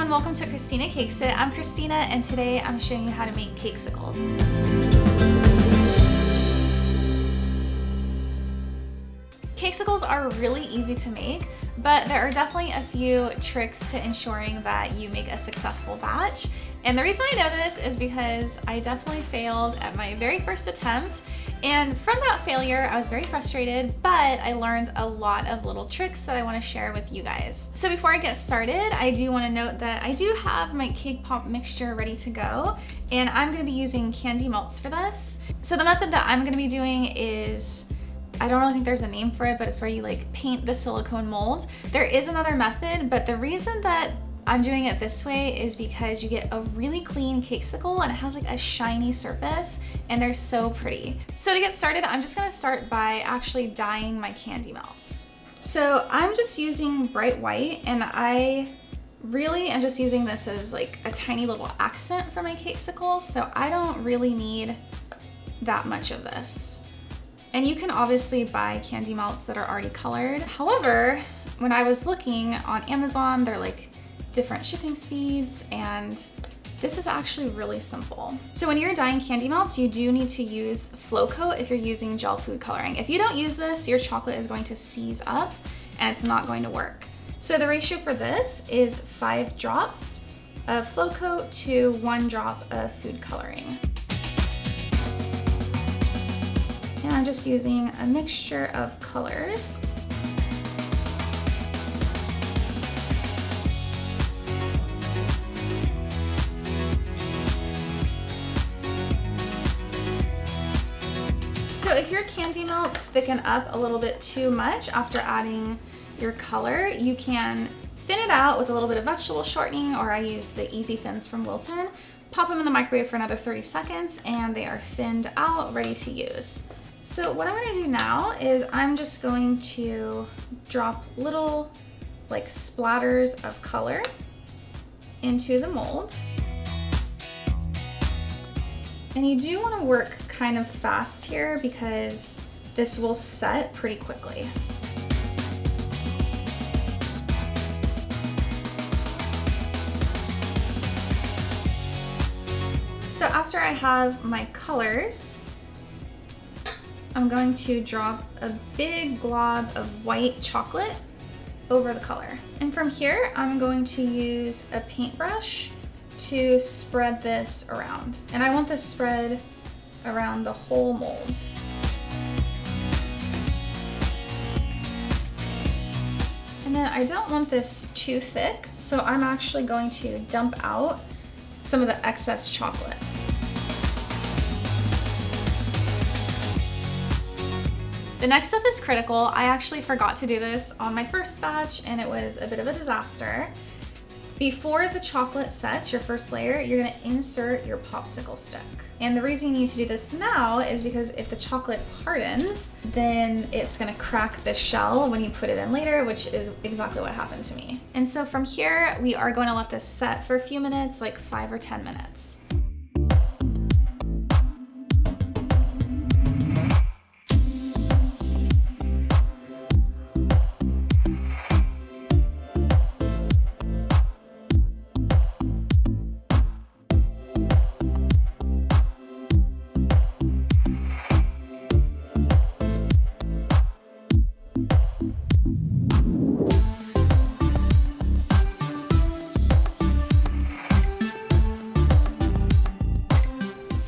everyone, welcome to Christina Cakes It. I'm Christina and today I'm showing you how to make cakesicles. Cakesicles are really easy to make, but there are definitely a few tricks to ensuring that you make a successful batch. And the reason I know this is because I definitely failed at my very first attempt. And from that failure, I was very frustrated, but I learned a lot of little tricks that I want to share with you guys. So before I get started, I do want to note that I do have my cake pop mixture ready to go, and I'm going to be using candy melts for this. So the method that I'm going to be doing is, I don't really think there's a name for it, but it's where you like paint the silicone mold. There is another method, but the reason that I'm doing it this way is because you get a really clean cakesicle and it has like a shiny surface and they're so pretty. So to get started, I'm just gonna start by actually dyeing my candy melts. So I'm just using bright white, and I really am just using this as like a tiny little accent for my cakesicles, so I don't really need that much of this. And you can obviously buy candy melts that are already colored. However, when I was looking on Amazon, they're like different shipping speeds, and this is actually really simple. So when you're dyeing candy melts, you do need to use Flow Coat if you're using gel food coloring. If you don't use this, your chocolate is going to seize up and it's not going to work. So the ratio for this is 5 drops of Flow Coat to 1 drop of food coloring. And I'm just using a mixture of colors. So if your candy melts thicken up a little bit too much after adding your color, you can thin it out with a little bit of vegetable shortening, or I use the Easy Thins from Wilton. Pop them in the microwave for another 30 seconds and they are thinned out, ready to use. So what I'm gonna do now is I'm just going to drop little like splatters of color into the mold. And you do want to work kind of fast here because this will set pretty quickly. So after I have my colors, I'm going to drop a big glob of white chocolate over the color. And from here, I'm going to use a paintbrush to spread this around. And I want this spread around the whole mold. And then I don't want this too thick, so I'm actually going to dump out some of the excess chocolate. The next step is critical. I actually forgot to do this on my first batch and it was a bit of a disaster. Before the chocolate sets, your first layer, you're gonna insert your popsicle stick. And the reason you need to do this now is because if the chocolate hardens, then it's gonna crack the shell when you put it in later, which is exactly what happened to me. And so from here, we are going to let this set for a few minutes, like 5 or 10 minutes.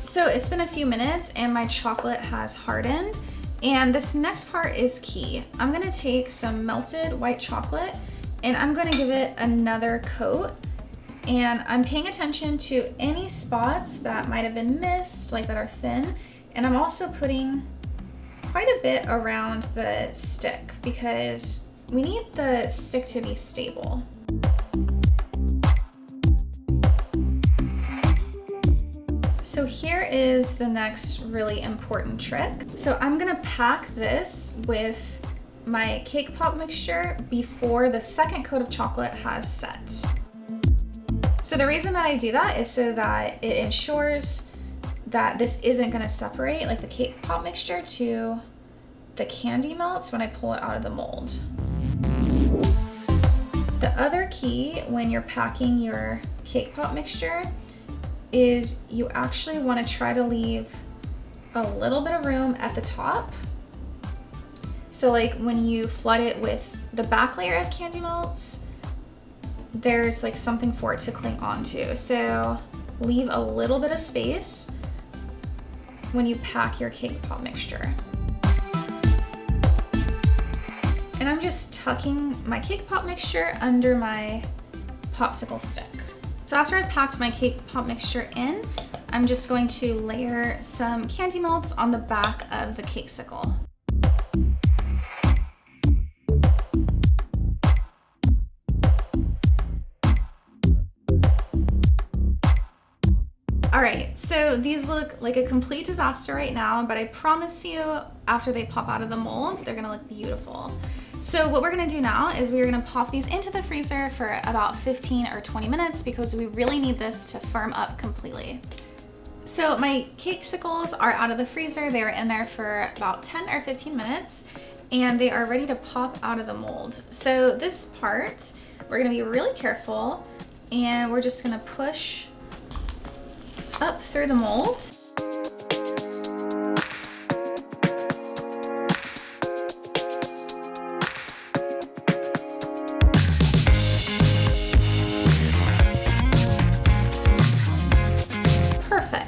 So it's been a few minutes and my chocolate has hardened, and this next part is key. I'm gonna take some melted white chocolate and I'm gonna give it another coat, and I'm paying attention to any spots that might have been missed, like that are thin, and I'm also putting quite a bit around the stick because we need the stick to be stable. So here is the next really important trick. So I'm gonna pack this with my cake pop mixture before the second coat of chocolate has set. So the reason that I do that is so that it ensures that this isn't gonna separate like the cake pop mixture to the candy melts when I pull it out of the mold. The The other key when you're packing your cake pop mixture is you actually want to try to leave a little bit of room at the top. So like when you flood it with the back layer of candy melts, there's like something for it to cling onto. So leave a little bit of space when you pack your cake pop mixture. And I'm just tucking my cake pop mixture under my popsicle stick. So after I've packed my cake pop mixture in, I'm just going to layer some candy melts on the back of the Cakesicle. All right, so these look like a complete disaster right now, but I promise you, after they pop out of the mold, they're gonna look beautiful. So what we're gonna do now is we're gonna pop these into the freezer for about 15 or 20 minutes because we really need this to firm up completely. So my Cakesicles are out of the freezer. They were in there for about 10 or 15 minutes and they are ready to pop out of the mold. So this part, we're gonna be really careful and we're just gonna push up through the mold. Perfect.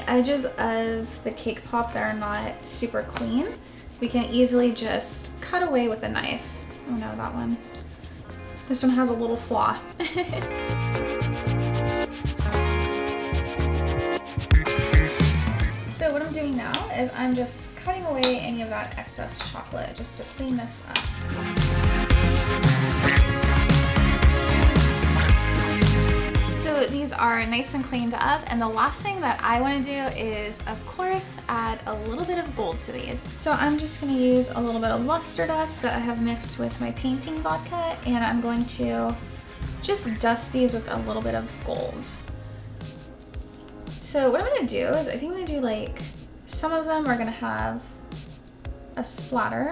Edges of the cake pop that are not super clean, we can easily just cut away with a knife. Oh no, that one. This one has a little flaw. So what I'm doing now is I'm just cutting away any of that excess chocolate just to clean this up. So these are nice and cleaned up, and the last thing that I want to do is, of course, add a little bit of gold to these. So I'm just going to use a little bit of luster dust that I have mixed with my painting vodka, and I'm going to just dust these with a little bit of gold. So what I'm going to do is I think I'm going to do like, some of them are going to have a splatter.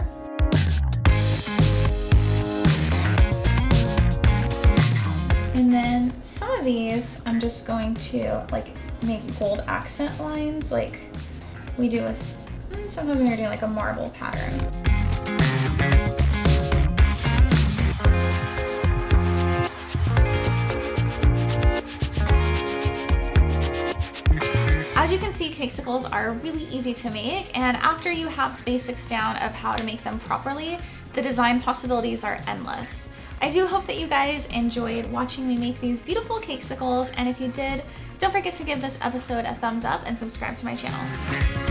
And then some of these, I'm just going to like make gold accent lines like we do with, sometimes when you're doing like a marble pattern. As you can see, Cakesicles are really easy to make, and after you have the basics down of how to make them properly, the design possibilities are endless. I do hope that you guys enjoyed watching me make these beautiful Cakesicles, and if you did, don't forget to give this episode a thumbs up and subscribe to my channel.